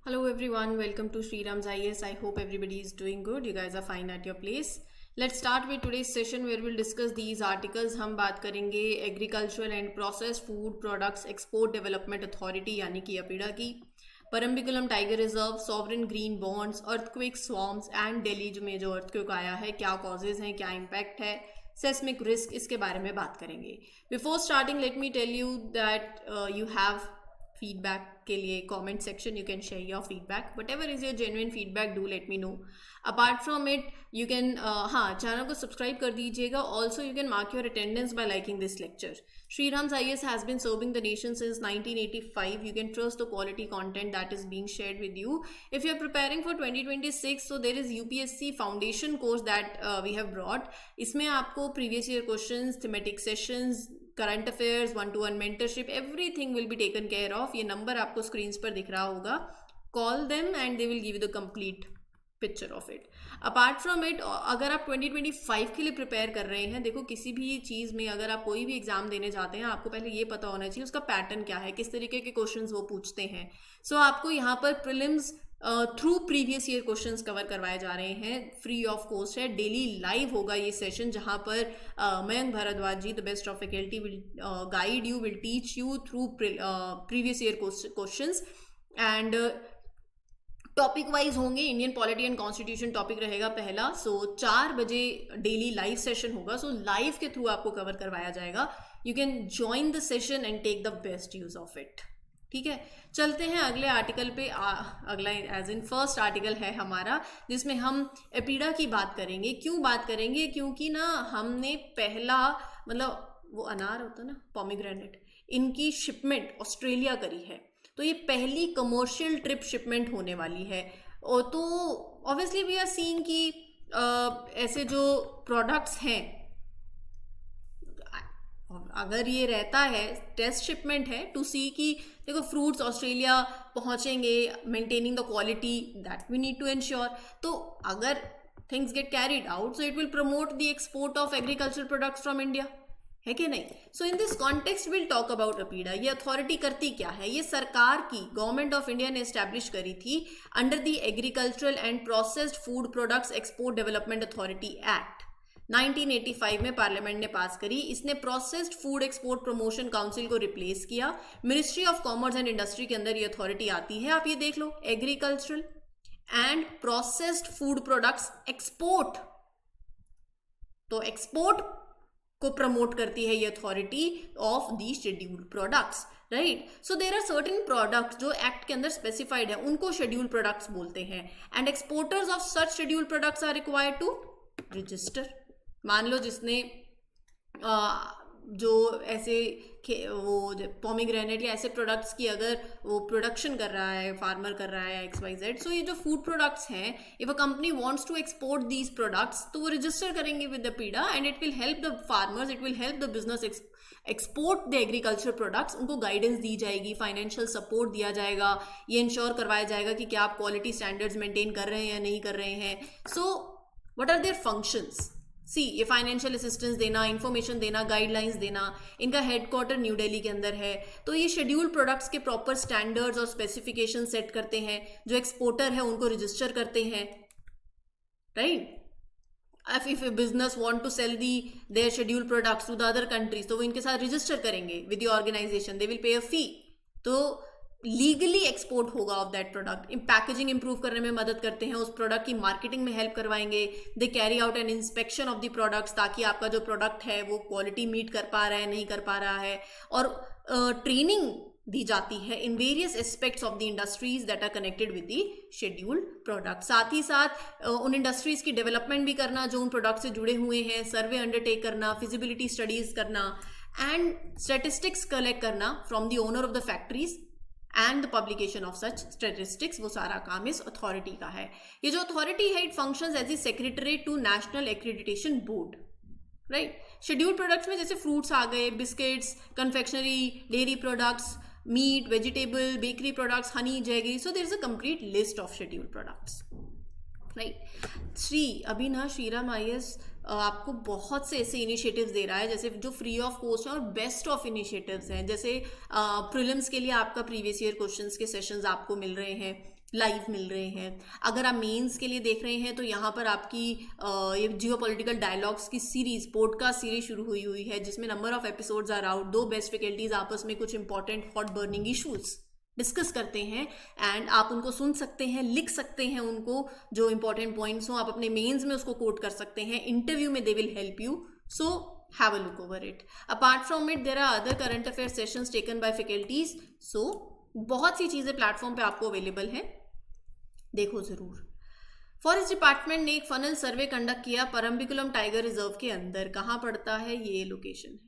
Hello everyone, welcome to Sriram's IAS. I hope everybody is doing good. You guys are fine at your place. Let's start with today's session where we'll discuss these articles. हम बात करेंगे agricultural and process food products export development authority यानी कि APEDA की, Parambikulam tiger reserve, sovereign green bonds, earthquake swarms and Delhi में जो earthquake आया है, क्या कॉजेज हैं, क्या इम्पैक्ट है, सेस्मिक रिस्क, इसके बारे में बात करेंगे. Before starting let me tell you that you have feedback के लिए comment section. You can share your feedback, whatever is your genuine feedback, do let me know. Apart from it you can channel को subscribe कर दीजिएगा. Also you can mark your attendance by liking this lecture. Shriram's IAS has been serving the nation since 1985. You can trust the quality content that is being shared with you. If you are preparing for 2026, so there is UPSC foundation course that we have brought. इसमें आपको previous year questions, thematic sessions, current affairs, 1-to-1 mentorship, everything will be taken care of. ये number आपको screen पर दिख रहा होगा. Call them and they will give you the complete picture of it. Apart from it, अगर आप 2025 के लिए प्रिपेयर कर रहे हैं, देखो किसी भी चीज़ में अगर आप कोई भी एग्जाम देने जाते हैं, आपको पहले ये पता होना चाहिए उसका पैटर्न क्या है, किस तरीके के क्वेश्चंस वो पूछते हैं. सो आपको यहाँ पर prelims through previous year questions cover करवाए जा रहे हैं. फ्री ऑफ कॉस्ट है, डेली लाइव होगा ये सेशन, जहां पर Mayank Bhardwaj ji, the best of faculty, will guide you, will teach you through previous year questions. And topic wise होंगे. Indian polity and constitution topic रहेगा पहला. सो 4 बजे डेली लाइव सेशन होगा. सो लाइव के थ्रू आपको कवर करवाया जाएगा. You can join the session and take the best use of it. ठीक है, चलते हैं अगले आर्टिकल पे. अगला एज इन फर्स्ट आर्टिकल है हमारा, जिसमें हम एपीडा की बात करेंगे. क्यों बात करेंगे? क्योंकि ना हमने पहला, मतलब वो अनार होता है ना, पोमीग्रेनेट, इनकी शिपमेंट ऑस्ट्रेलिया करी है. तो ये पहली कमर्शियल ट्रिप शिपमेंट होने वाली है. और तो ऑब्वियसली वी आर सीइंग कि ऐसे जो प्रोडक्ट्स हैं, अगर ये रहता है टेस्ट शिपमेंट है टू सी कि देखो फ्रूट्स ऑस्ट्रेलिया पहुंचेंगे, maintaining the quality that we need to ensure. तो अगर things get carried out, so it will promote the export of agriculture products from India, है कि नहीं? So in this context will talk about APEDA. ये authority करती क्या है? ये सरकार की, गवर्नमेंट ऑफ इंडिया ने एस्टैब्लिश करी थी under the agricultural and processed food products export development authority act 1985 में पार्लियामेंट ने पास करी. इसने processed food export promotion council को रिप्लेस किया. Ministry of commerce and industry के अंदर ये अथॉरिटी आती है. आप ये देख लो, agricultural and processed food products export. तो एक्सपोर्ट को प्रमोट करती है ये authority of the scheduled products, right? So there are certain products जो एक्ट के अंदर स्पेसिफाइड है, उनको शेड्यूल्ड प्रोडक्ट्स बोलते हैं. And exporters of such scheduled products are required to register. मान लो जिसने जो ऐसे वो पोमीग्रेनेट या ऐसे प्रोडक्ट्स की अगर वो प्रोडक्शन कर रहा है, फार्मर कर रहा है XYZ. सो ये जो फूड प्रोडक्ट्स हैं, if a company wants to export these products, तो वो रजिस्टर करेंगे with the APEDA and it will help the farmers, it will help the business export the agriculture products. उनको गाइडेंस दी जाएगी, financial support दिया जाएगा, ये इंश्योर करवाया जाएगा कि क्या आप क्वालिटी स्टैंडर्ड्स मेंटेन कर रहे हैं या नहीं कर रहे हैं. So what are their functions? See, ये फाइनेंशियल असिस्टेंस देना, इंफॉर्मेशन देना, गाइडलाइंस देना. इनका हेडक्वार्टर न्यू दिल्ली के अंदर है. तो ये शेड्यूल्ड प्रोडक्ट्स के प्रॉपर स्टैंडर्ड्स और स्पेसिफिकेशन सेट करते हैं. जो एक्सपोर्टर है उनको रजिस्टर करते हैं, right? if a business want to sell their scheduled products to the other countries, तो वो इनके साथ रजिस्टर करेंगे with the organization, they will pay a fee. तो लीगली एक्सपोर्ट होगा of that product. Packaging improve करने में मदद करते हैं, उस प्रोडक्ट की मार्केटिंग में हेल्प करवाएंगे. They carry out an inspection of the products, ताकि आपका जो प्रोडक्ट है वो क्वालिटी मीट कर पा रहा है, नहीं कर पा रहा है. और ट्रेनिंग दी जाती है in various aspects of the industries that are connected with the scheduled product. साथ ही साथ उन इंडस्ट्रीज की डेवलपमेंट भी करना जो उन प्रोडक्ट से जुड़े हुए हैं, सर्वे अंडरटेक करना, फिजिबिलिटी स्टडीज करना एंड स्टैटिस्टिक्स कलेक्ट करना from the owner of the factories and the publication of such statistics. वो सारा काम इस अथॉरिटी का है. ये जो अथॉरिटी है, it functions as a secretary to national accreditation board, right? Scheduled products में जैसे फ्रूट्स आ गए, biscuits, confectionery, dairy products, meat, vegetable, bakery products, honey, jaggery. So there is a complete list of scheduled products, right? अभी ना Shriram IAS आपको बहुत से ऐसे इनिशिएटिव्स दे रहा है, जैसे जो फ्री ऑफ कॉस्ट है और बेस्ट ऑफ इनिशिएटिव्स हैं. जैसे प्रीलिम्स के लिए आपका प्रीवियस ईयर क्वेश्चंस के सेशंस आपको मिल रहे हैं. लाइव मिल रहे हैं। अगर आप मेंस के लिए देख रहे हैं तो यहाँ पर आपकी ये जियोपॉलिटिकल डायलॉग्स की सीरीज, पॉडकास्ट सीरीज शुरू हुई है, जिसमें number of episodes are out. 2 best faculties आपस में कुछ important hot burning issues discuss करते हैं एंड आप उनको सुन सकते हैं, लिख सकते हैं उनको, जो इंपॉर्टेंट पॉइंट्स हो आप अपने मेंस में उसको कोट कर सकते हैं, इंटरव्यू में they will help you, so have a look over it. Apart from it there are other current affair sessions taken by faculties, so बहुत सी चीज़ें प्लेटफॉर्म पे आपको अवेलेबल हैं, देखो ज़रूर। फॉरेस्ट डिपार्टमेंट ने एक फनल सर्वे कंडक्ट किया परम्बिकुलम टाइगर रिजर्व के अंदर। कहाँ पड़ता है? ये लोकेशन है।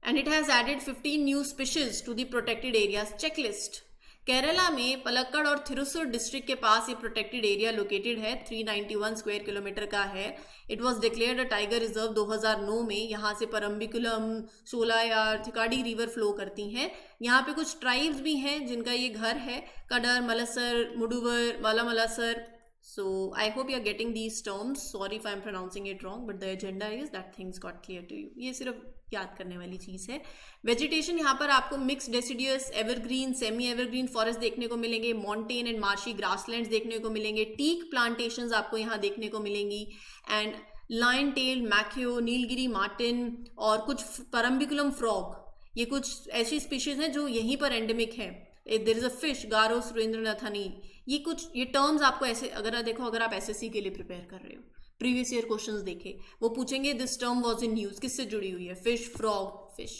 And it has added 15 new species to the protected areas checklist. Kerala में पलक्कड़ और थिरुसुर डिस्ट्रिक्ट के पास ये प्रोटेक्टेड एरिया लोकेटेड है, 391 स्क्वायर किलोमीटर का है। It was declared a tiger reserve 2009 में। यहाँ से परम्बिकुलम, शोलायार, थिकाडी रिवर फ्लो करती हैं। यहाँ पे कुछ ट्राइब्स भी हैं जिनका ये घर है, कडर, मलसर, मुडुवर, वाला मलसर। So I hope you are getting these terms. Sorry if I am pronouncing it wrong, but the agenda is that things got clear to you. ये सिर्फ याद करने वाली चीज़ है। वेजिटेशन यहाँ पर आपको mix deciduous, evergreen, semi evergreen forest देखने को मिलेंगे, माउंटेन एंड मार्शी ग्रासलैंड्स देखने को मिलेंगे, टीक प्लांटेशंस आपको यहाँ देखने को मिलेंगी, and lion tail macaque, Nilgiri marten और कुछ परम्बिकुलम फ्रॉग, ये कुछ ऐसी स्पीशीज हैं जो यहीं पर एंडेमिक है। देयर इज अ फिश, गारो सुरेंद्रनाथनी। ये टर्म्स आपको ऐसे, अगर देखो, अगर आप एसएससी के लिए प्रिपेयर कर रहे हो, प्रीवियस ईयर क्वेश्चंस देखे, वो पूछेंगे this term was in news, किससे जुड़ी हुई है? Fish, frog, fish.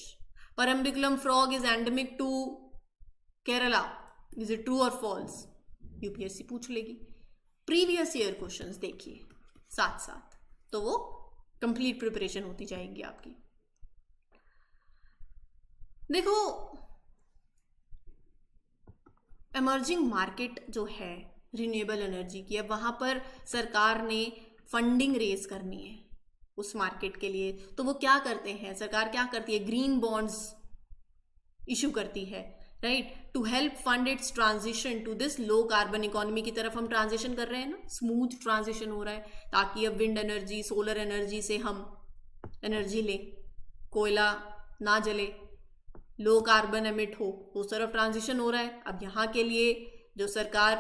Parambikulam frog is endemic to Kerala, is it true और फॉल्स? यूपीएससी पूछ लेगी। प्रीवियस ईयर क्वेश्चंस देखिए साथ साथ, तो वो कंप्लीट प्रिपरेशन होती जाएगी आपकी। देखो, एमर्जिंग मार्केट जो है रिन्यूएबल एनर्जी की, अब वहाँ पर सरकार ने फंडिंग रेज करनी है उस मार्केट के लिए, तो वो क्या करते हैं, सरकार क्या करती है? ग्रीन बॉन्ड्स इशू करती है, right, to help fund its transition to this low carbon economy की तरफ हम ट्रांजिशन कर रहे हैं ना, स्मूथ ट्रांजिशन हो रहा है, ताकि अब विंड एनर्जी, सोलर एनर्जी से हम एनर्जी लें, कोयला ना जले, लो कार्बन एमिट हो, उस तरफ ट्रांजिशन हो रहा है। अब यहाँ के लिए जो सरकार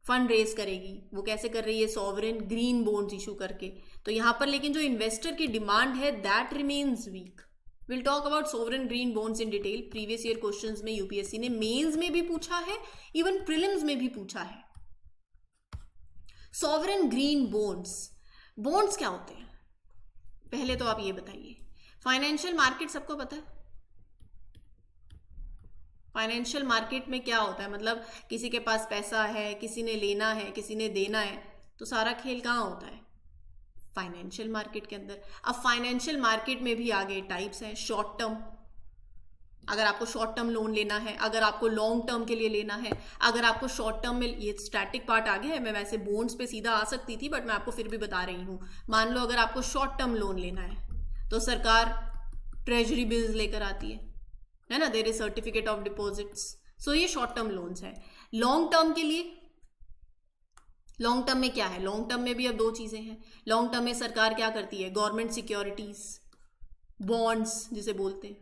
फंड रेज करेगी वो कैसे कर रही है? सॉवरेन ग्रीन बॉन्ड्स इशू करके। तो यहाँ पर लेकिन जो इन्वेस्टर की डिमांड है that remains weak. Will talk about sovereign green bonds in detail. Previous year questions में यूपीएससी ने मेंस में भी पूछा है, इवन प्रीलिम्स में भी पूछा है। सॉवरेन ग्रीन बॉन्ड्स क्या होते हैं? पहले तो आप ये बताइए। फाइनेंशियल मार्केट सबको पता है। फाइनेंशियल मार्केट में क्या होता है? मतलब किसी के पास पैसा है, किसी ने लेना है, किसी ने देना है, तो सारा खेल कहाँ होता है? फाइनेंशियल मार्केट के अंदर। अब फाइनेंशियल मार्केट में भी आगे टाइप्स हैं। शॉर्ट टर्म, अगर आपको शॉर्ट टर्म लोन लेना है, अगर आपको लॉन्ग टर्म के लिए लेना है, अगर आपको शॉर्ट टर्म में, ये स्टैटिक पार्ट आ गया है, मैं वैसे बॉन्ड्स पे सीधा आ सकती थी बट मैं आपको फिर भी बता रही हूँ। मान लो अगर आपको शॉर्ट टर्म लोन लेना है तो सरकार ट्रेजरी बिल्स लेकर आती है ना, there is certificate of deposits. So ये शॉर्ट टर्म लोन्स है। लॉन्ग टर्म के लिए, लॉन्ग टर्म में क्या है? लॉन्ग टर्म में भी अब 2 चीजें हैं। लॉन्ग टर्म में सरकार क्या करती है? गवर्नमेंट सिक्योरिटीज, बॉन्ड्स जिसे बोलते हैं,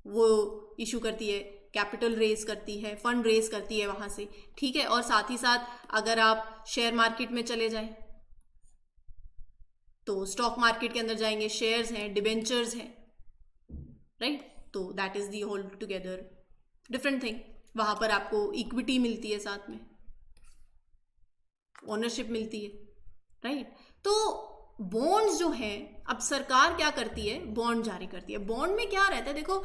वो इशू करती है, कैपिटल रेज करती है, फंड रेज करती है वहां से, ठीक है। और साथ ही साथ अगर आप शेयर मार्केट में चले जाएं तो स्टॉक मार्केट के अंदर जाएंगे, शेयर्स हैं, डिबेंचर्स हैं, राइट। तो that is the whole together different thing. वहां पर आपको इक्विटी मिलती है, साथ में ओनरशिप मिलती है, राइट। तो बॉन्ड्स जो हैं, अब सरकार क्या करती है? बॉन्ड जारी करती है। बॉन्ड में क्या रहता है? देखो,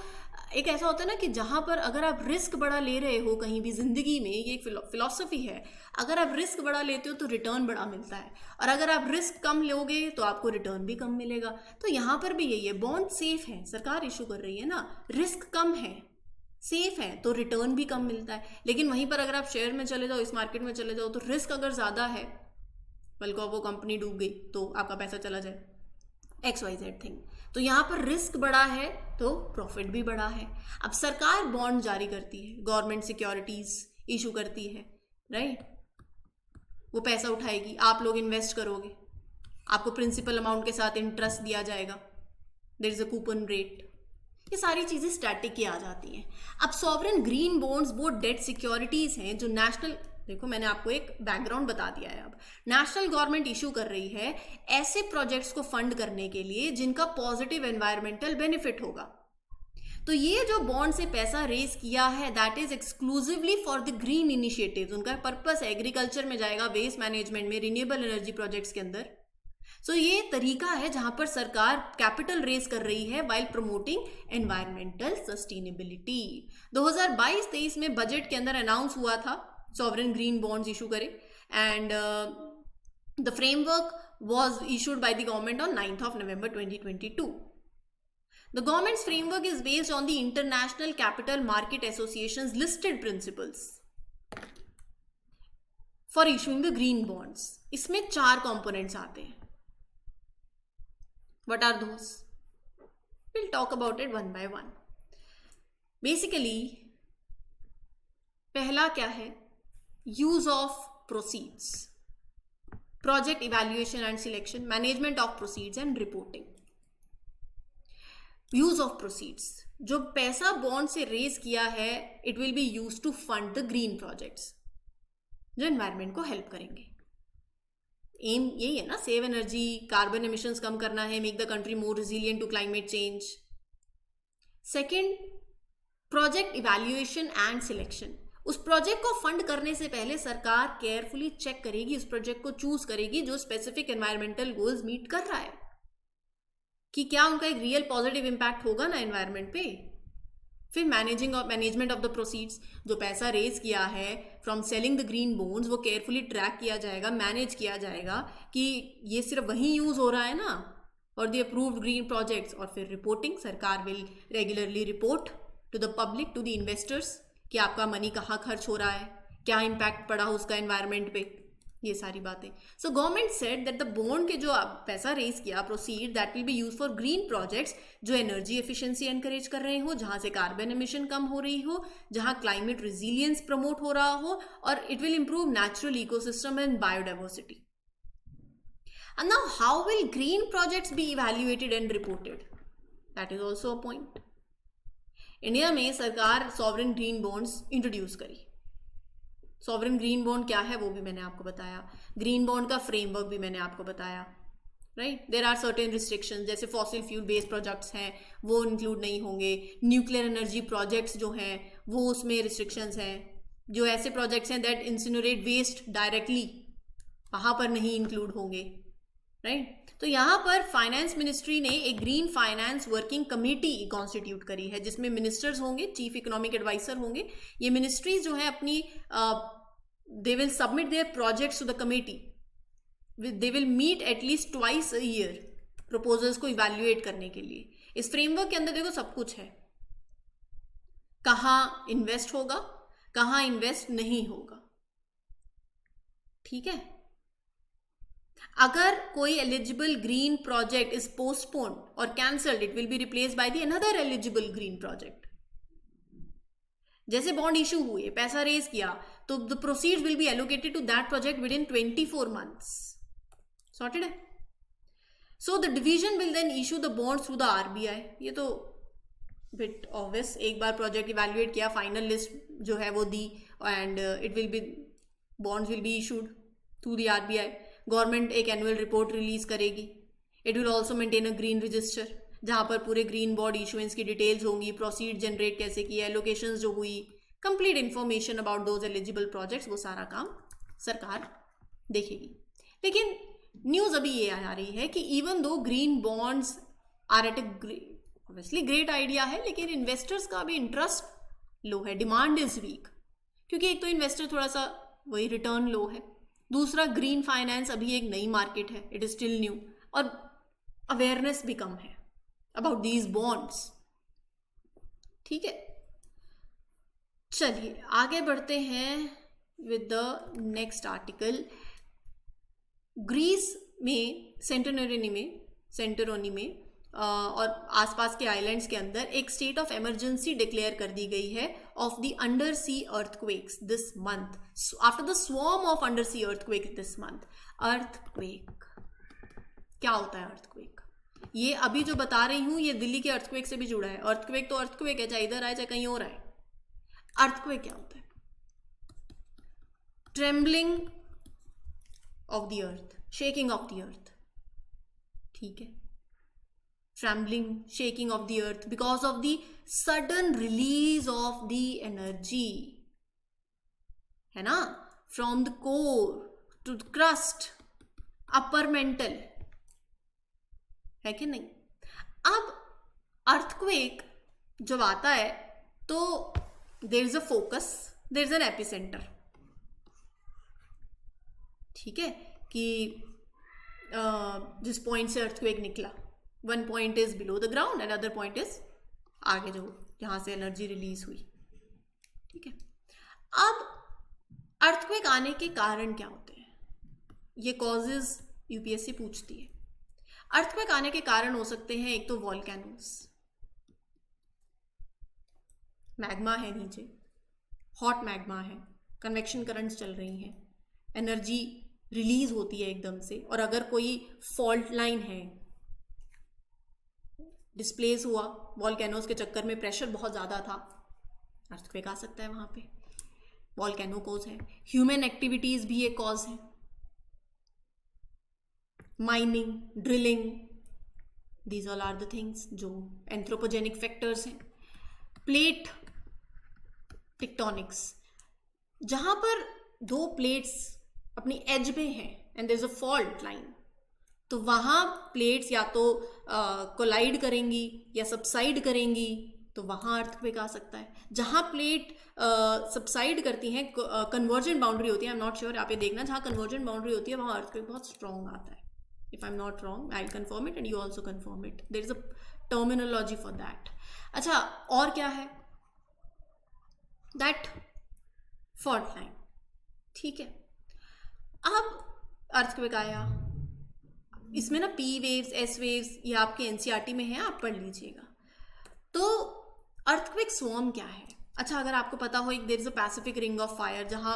एक ऐसा होता है ना कि जहां पर अगर आप रिस्क बड़ा ले रहे हो कहीं भी जिंदगी में, ये एक फिलॉसफी है, अगर आप रिस्क बड़ा लेते हो तो रिटर्न बड़ा मिलता है, और अगर आप रिस्क कम लोगे तो आपको रिटर्न भी कम मिलेगा। तो यहाँ पर भी यही है, बॉन्ड सेफ है, सरकार इशू कर रही है ना, रिस्क कम है, सेफ है, तो रिटर्न भी कम मिलता है। लेकिन वहीं पर अगर आप शेयर में चले जाओ, इस मार्केट में चले जाओ, तो रिस्क अगर ज़्यादा है, बल्कि वो कंपनी डूब गई तो आपका पैसा चला जाए, XYZ थिंग। तो यहाँ पर रिस्क बड़ा है तो प्रॉफिट भी बड़ा है। अब सरकार बॉन्ड जारी करती है, गवर्नमेंट सिक्योरिटीज इशू करती है, राइट। वो पैसा उठाएगी, आप लोग इन्वेस्ट करोगे, आपको प्रिंसिपल अमाउंट के साथ इंटरेस्ट दिया जाएगा, there is a coupon rate. ये सारी चीजें स्टैटिक की आ जाती हैं। अब सॉवरेन ग्रीन बॉन्ड्स वो डेट सिक्योरिटीज हैं जो नेशनल, देखो मैंने आपको एक बैकग्राउंड बता दिया है। अब नेशनल गवर्नमेंट इशू कर रही है ऐसे प्रोजेक्ट्स को फंड करने के लिए जिनका पॉजिटिव एनवायरमेंटल बेनिफिट होगा। तो ये जो बॉन्ड से पैसा रेज किया है that is exclusively for the green initiatives. उनका पर्पस एग्रीकल्चर में जाएगा, वेस्ट मैनेजमेंट में, रिन्यूएबल एनर्जी प्रोजेक्ट्स के अंदर। सो ये तरीका है जहां पर सरकार कैपिटल रेज कर रही है वाइल प्रमोटिंग एनवायरमेंटल सस्टेनेबिलिटी। 2022-23 में बजट के अंदर अनाउंस हुआ था सॉवरेन ग्रीन बॉन्ड्स इशू करे, and the framework was issued by the government on 9th of November 2022. The government's framework is based on the International Capital Market Association's listed principles for issuing the green bonds. इसमें 4 components आते हैं. What are those? We'll talk about it one by one. Basically, पहला क्या है? Use of proceeds. Project evaluation and selection, management of proceeds and reporting. Use of proceeds, जो पैसा bond से raise किया है it will be use to fund the green projects जो environment को हेल्प करेंगे। एम यही है ना, सेव एनर्जी, कार्बन एमिशंस कम करना है, make the country more resilient to climate change. Second, project evaluation and selection. उस प्रोजेक्ट को फंड करने से पहले सरकार केयरफुली चेक करेगी, उस प्रोजेक्ट को चूज करेगी जो स्पेसिफिक एनवायरमेंटल गोल्स मीट कर रहा है, कि क्या उनका एक रियल पॉजिटिव इंपैक्ट होगा ना एनवायरमेंट पे। फिर मैनेजमेंट ऑफ द प्रोसीड्स, जो पैसा रेज किया है from selling the green bonds वो केयरफुली ट्रैक किया जाएगा, मैनेज किया जाएगा कि ये सिर्फ वहीं यूज हो रहा है ना और द अप्रूव्ड ग्रीन प्रोजेक्ट्स। और फिर रिपोर्टिंग, सरकार will regularly report to the public, to the investors कि आपका मनी कहाँ खर्च हो रहा है, क्या इम्पैक्ट पड़ा उसका एनवायरमेंट पे, ये सारी बातें। So government said that the bond के जो पैसा रेज किया proceed that will be use for green projects जो एनर्जी एफिशिएंसी एनकरेज कर रहे हो, जहां से कार्बन एमिशन कम हो रही हो, जहां क्लाइमेट रिजिलियंस प्रमोट हो रहा हो, और it will improve natural ecosystem and biodiversity. And now how will green projects be evaluated and reported? That is also a point. India में सरकार सॉवरेन ग्रीन बॉन्ड्स इंट्रोड्यूस करी। सॉवरेन ग्रीन बॉन्ड क्या है वो भी मैंने आपको बताया, ग्रीन बॉन्ड का फ्रेमवर्क भी मैंने आपको बताया, right. There are certain restrictions, जैसे फॉसिल फ्यूल बेस्ड प्रोजेक्ट्स हैं वो इंक्लूड नहीं होंगे, न्यूक्लियर एनर्जी प्रोजेक्ट्स जो हैं वो उसमें रिस्ट्रिक्शंस हैं, जो ऐसे प्रोजेक्ट्स हैं दैट इंसिनरेट वेस्ट डायरेक्टली वहाँ पर नहीं इंक्लूड होंगे, राइट। तो यहाँ पर फाइनेंस मिनिस्ट्री ने एक green finance working committee constitute करी है जिसमें मिनिस्टर्स होंगे, चीफ इकोनॉमिक एडवाइजर होंगे। ये मिनिस्ट्रीज जो है अपनी they will submit their projects to the committee, they will meet at least twice a year proposals को इवैल्यूएट करने के लिए। इस फ्रेमवर्क के अंदर देखो सब कुछ है, कहाँ इन्वेस्ट होगा, कहाँ इन्वेस्ट नहीं होगा, ठीक है। अगर कोई eligible green project is postponed और cancelled, it will be replaced by the another eligible green project. जैसे बॉन्ड इशू हुए, पैसा रेज किया, तो the proceeds will be allocated to that project within 24 months। Sorted है। So the division will then issue the bonds through the RBI. ये तो bit obvious, एक बार प्रोजेक्ट इवैल्यूएट किया, फाइनल लिस्ट जो है वो दी, and it will B bonds will be issued through the RBI. Government एक एनुअल रिपोर्ट रिलीज करेगी। It will also maintain a green register जहां पर पूरे ग्रीन बॉन्ड इशुएंस की डिटेल्स होंगी, प्रोसीड जनरेट कैसे किया, एलोकेशंस जो हुई, complete information about those eligible projects, वो सारा काम सरकार देखेगी। लेकिन न्यूज अभी ये आ रही है कि even though green bonds are at obviously great idea है, लेकिन इन्वेस्टर्स का भी इंटरेस्ट लो है, डिमांड इज वीक, क्योंकि एक तो इन्वेस्टर थोड़ा सा वही रिटर्न लो है, दूसरा ग्रीन फाइनेंस अभी एक नई मार्केट है, इट इज स्टिल न्यू, और अवेयरनेस भी कम है अबाउट दीज बॉन्ड्स, ठीक है। चलिए आगे बढ़ते हैं with the next article. Greece में सेंटोरिनी में और आसपास के आइलैंड्स के अंदर एक स्टेट ऑफ इमरजेंसी डिक्लेयर कर दी गई है of the under sea earthquakes this month, after the swarm of under sea earthquake this month. Earthquake क्या होता है? अर्थक्वेक ये अभी जो बता रही हूं ये दिल्ली के अर्थक्वेक से भी जुड़ा है। अर्थक्वेक तो अर्थक्वेक है, चाहे इधर आए चाहे कहीं और आए। अर्थक्वेक क्या होता है? Trembling of the earth, shaking of the earth, ठीक है। Trembling, shaking of the earth because of the sudden release of the energy, है ना, from the core to the crust, upper mantle, है कि नहीं। अब अर्थक्वेक जब आता है तो there is a focus, there is an epicentre, ठीक है, कि जिस पॉइंट से अर्थक्वेक निकला, one point is below the ground and other point is आगे जो जहां से एनर्जी रिलीज हुई, ठीक है। अब अर्थक्वेक आने के कारण क्या होते हैं, ये कॉजेज यूपीएससी पूछती है। अर्थक्वेक आने के कारण हो सकते हैं, एक तो वॉल्केनोस, मैग्मा है नीचे, हॉट मैग्मा है, कन्वेक्शन करंट्स चल रही हैं, एनर्जी रिलीज होती है एकदम से, और अगर कोई फॉल्ट लाइन है, डिस्प्लेस हुआ वॉल्केनोस के चक्कर में, प्रेशर बहुत ज़्यादा था, अर्थक्वेक आ सकता है वहाँ पे। वॉल्केनो कॉज है, ह्यूमन एक्टिविटीज़ भी एक कॉज है, mining, drilling, these all are the things जो एंथ्रोपोजेनिक फैक्टर्स हैं। प्लेट टेक्टोनिक्स, जहाँ पर दो प्लेट्स अपनी एज पे हैं and there is a fault line, तो वहाँ प्लेट्स या तो कोलाइड करेंगी या सबसाइड करेंगी, तो वहाँ अर्थक्वेक आ सकता है। जहाँ प्लेट सबसाइड करती हैं, कन्वर्जेंट बाउंड्री होती है, आई एम नॉट श्योर, आप ये देखना, जहाँ कन्वर्जेंट बाउंड्री होती है वहाँ अर्थक्वेक बहुत स्ट्रॉन्ग आता है। If I am not wrong, I will confirm it and you also confirm it, there is a terminology for that. अच्छा, और क्या है? दैट फॉल्ट लाइन, ठीक है। अब अर्थक्वेक आया, इसमें ना पी वेव्स, एस वेव्स, ये आपके एनसीईआरटी में है, आप पढ़ लीजिएगा। तो अर्थक्वेक स्वॉर्म क्या है? अच्छा, अगर आपको पता हो, एक there is a Pacific ring of fire जहां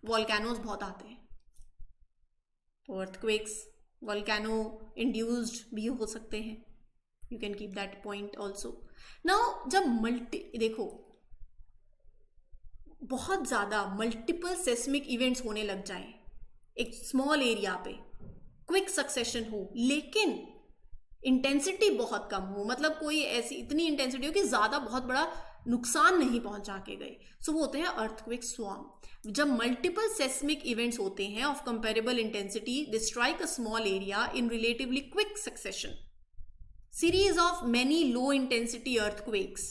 वॉल्केनोज बहुत आते हैं, तो अर्थक्वेक्स वॉल्केनो इंड्यूस्ड भी हो सकते हैं, you can keep that point also. Now जब देखो बहुत ज़्यादा मल्टीपल सेस्मिक इवेंट्स होने लग जाएं एक स्मॉल एरिया पे, क्विक सक्सेशन हो, लेकिन इंटेंसिटी बहुत कम हो, मतलब कोई ऐसी इतनी इंटेंसिटी हो कि ज़्यादा बहुत बड़ा नुकसान नहीं पहुंचा के गए, सो वो होते हैं अर्थक्वेक स्वॉर्म। जब मल्टीपल सेस्मिक इवेंट्स होते हैं of comparable intensity, they strike a small area in relatively quick succession, series of many low intensity earthquakes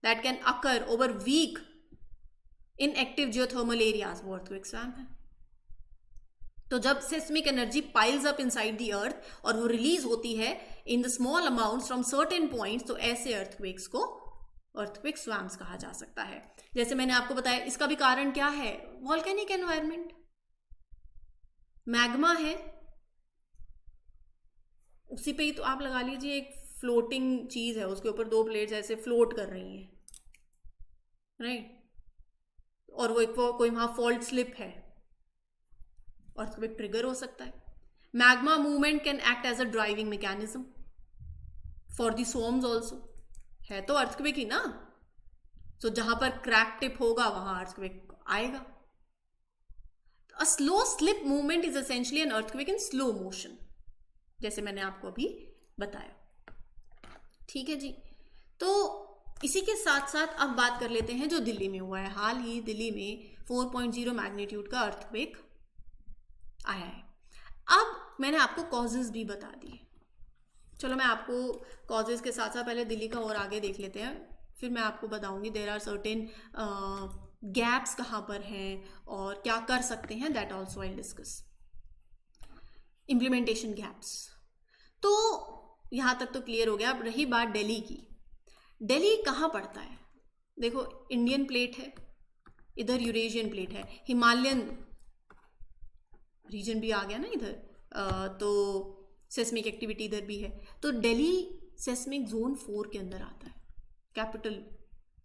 that can occur over weak in active geothermal areas, वो earthquake swarm है। तो जब seismic energy piles up inside the earth और वो release होती है in the small amounts from certain points, तो ऐसे earthquakes को earthquake swarms कहा जा सकता है। जैसे मैंने आपको बताया, इसका भी कारण क्या है? volcanic environment, मैग्मा है, उसी पे ही तो आप लगा लीजिए एक फ्लोटिंग चीज है, उसके ऊपर दो प्लेट्स ऐसे फ्लोट कर रही हैं, राइट, और वो एक कोई वहां फॉल्ट स्लिप है, अर्थक्वेक ट्रिगर हो सकता है। Magma movement can act as a driving mechanism for the swarms also, है तो अर्थक्वेक ही ना, तो जहां पर क्रैक टिप होगा वहां अर्थक्वेक आएगा। A slow slip movement is essentially an earthquake in slow motion, जैसे मैंने आपको अभी बताया, ठीक है जी। तो इसी के साथ साथ अब बात कर लेते हैं जो दिल्ली में हुआ है। हाल ही दिल्ली में 4.0 मैग्नीट्यूड का अर्थक्वेक आया है। अब मैंने आपको कॉजेज भी बता दिए, चलो मैं आपको कॉजेज के साथ साथ पहले दिल्ली का और आगे देख लेते हैं, फिर मैं आपको बताऊंगी देयर आर सर्टेन गैप्स कहाँ पर हैं और क्या कर सकते हैं, that also I discuss. Implementation gaps, तो यहाँ तक तो क्लियर हो गया। अब रही बात दिल्ली की, दिल्ली कहाँ पड़ता है? देखो, इंडियन प्लेट है, इधर यूरेशियन प्लेट है, हिमालयन रीजन भी आ गया ना इधर, तो सेस्मिक एक्टिविटी इधर भी है, तो दिल्ली सेस्मिक जोन 4 के अंदर आता है, कैपिटल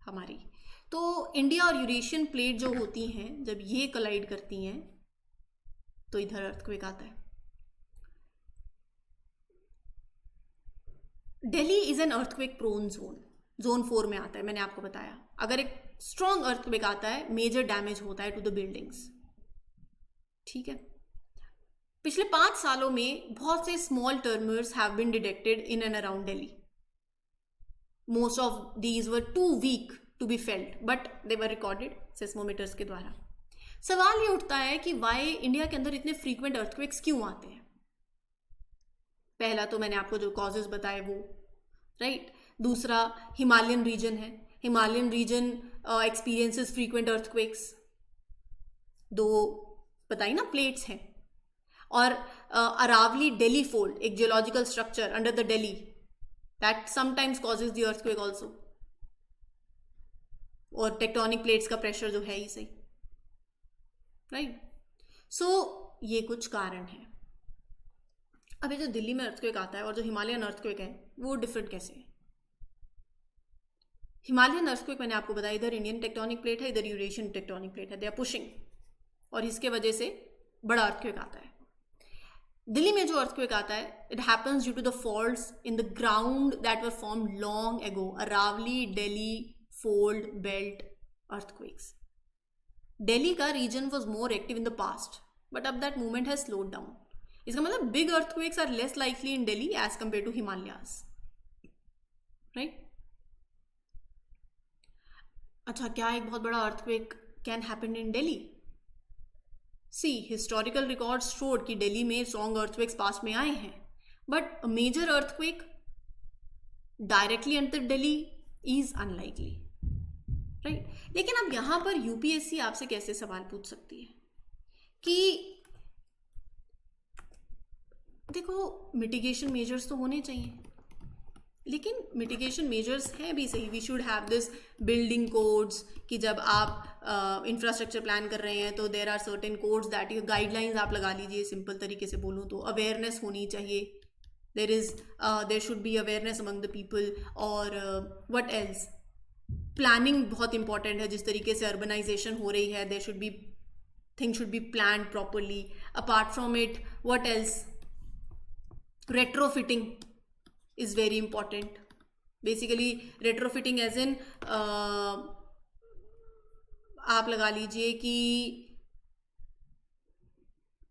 हमारी। तो इंडिया और यूरेशियन प्लेट जो होती हैं, जब ये कोलाइड करती हैं तो इधर अर्थक्वेक आता है। Delhi is an earthquake prone zone 4 में आता है, मैंने आपको बताया। अगर एक स्ट्रॉन्ग अर्थक्वेक आता है, मेजर डैमेज होता है टू द बिल्डिंग्स। ठीक है, पिछले 5 सालों में बहुत से small tremors have been detected in and around Delhi. Most of these were too weak to be felt, but they were recorded seismometers के द्वारा। सवाल ये उठता है कि वाई इंडिया के अंदर इतने फ्रीक्वेंट अर्थक्वेक्स क्यों आते हैं? पहला तो मैंने आपको जो कॉजेज बताए वो, राइट। दूसरा हिमालयन रीजन है, Himalayan region experiences frequent earthquakes. दो बताई ना प्लेट्स हैं, और अरावली दिल्ली फोल्ड, एक geological structure under the Delhi, that sometimes causes the earthquake also. और टेक्टोनिक प्लेट्स का प्रेशर जो है ही सही, राइट। सो ये कुछ कारण है। अब ये जो दिल्ली में अर्थक्वेक आता है और जो हिमालयन अर्थक्वेक है वो डिफरेंट कैसे है? हिमालयन अर्थक्वेक मैंने आपको बताया, इधर इंडियन टेक्टोनिक प्लेट है, इधर यूरेशियन टेक्टोनिक प्लेट है, दे आर पुशिंग, और इसके वजह से बड़ा अर्थक्वेक आता है। दिल्ली में जो अर्थक्वेक आता है, it happens due to the faults in the ground that were formed long ago, Aravalli Delhi fold belt earthquakes. Delhi का region was more active in the past, but अब that movement has slowed down. इसका मतलब big earthquakes are less likely in Delhi as compare to Himalayas, right. अच्छा, क्या एक बहुत बड़ा earthquake can happen in Delhi? See historical records showed कि दिल्ली में स्ट्रॉन्ग अर्थक्वेक्स पास्ट में आए हैं, but major earthquake directly enter Delhi is unlikely, right. लेकिन अब यहां पर यूपीएससी आपसे कैसे सवाल पूछ सकती है कि देखो मिटिगेशन मेजर्स तो होने चाहिए, लेकिन मिटिगेशन मेजर्स हैं भी सही। We should have this building codes कि जब आप इंफ्रास्ट्रक्चर प्लान कर रहे हैं तो there are certain codes that you guidelines आप लगा लीजिए। सिंपल तरीके से बोलूँ तो अवेयरनेस होनी चाहिए, there should be awareness among the people. और व्हाट एल्स, प्लानिंग बहुत इंपॉर्टेंट है। जिस तरीके से अर्बनाइजेशन हो रही है, there should be thing should be planned properly. Apart from it, what else, retrofitting is very important. Basically retrofitting as in आप लगा लीजिए कि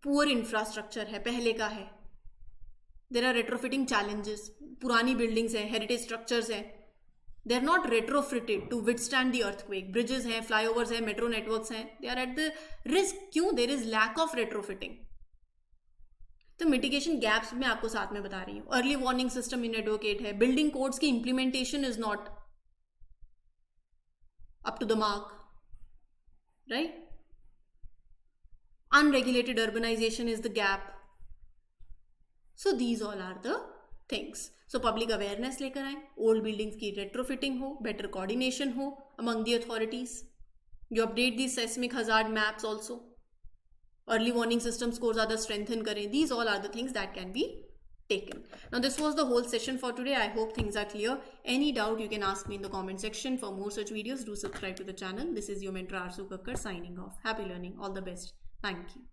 पुअर इंफ्रास्ट्रक्चर है, पहले का है, देयर आर retrofitting challenges। पुरानी बिल्डिंग्स हैं, हेरिटेज स्ट्रक्चर्स हैं, they are not retrofitted to withstand the earthquake। Bridges हैं, फ्लाईओवर्स हैं, मेट्रो नेटवर्क्स हैं, they are at the risk. क्यों? There is lack of retrofitting। तो मिटिगेशन गैप्स मैं आपको साथ में बता रही हूँ। अर्ली वार्निंग सिस्टम इनएडवोकेट है, बिल्डिंग कोड्स की implementation is not up to the mark, right. Unregulated urbanisation is the gap. So these all are the things. So public awareness लेकर आए, ओल्ड बिल्डिंग्स की रेट्रोफिटिंग हो, better coordination हो among the authorities, you update the seismic hazard maps also, early warning systems को ज़्यादा strengthen करें। These all are the things that can be taken. Now this was the whole session for today. I hope things are clear. Any doubt you can ask me in the comment section. For more such videos, do subscribe to the channel. This is your mentor Arsu Kakkar signing off. Happy learning. All the best. Thank you.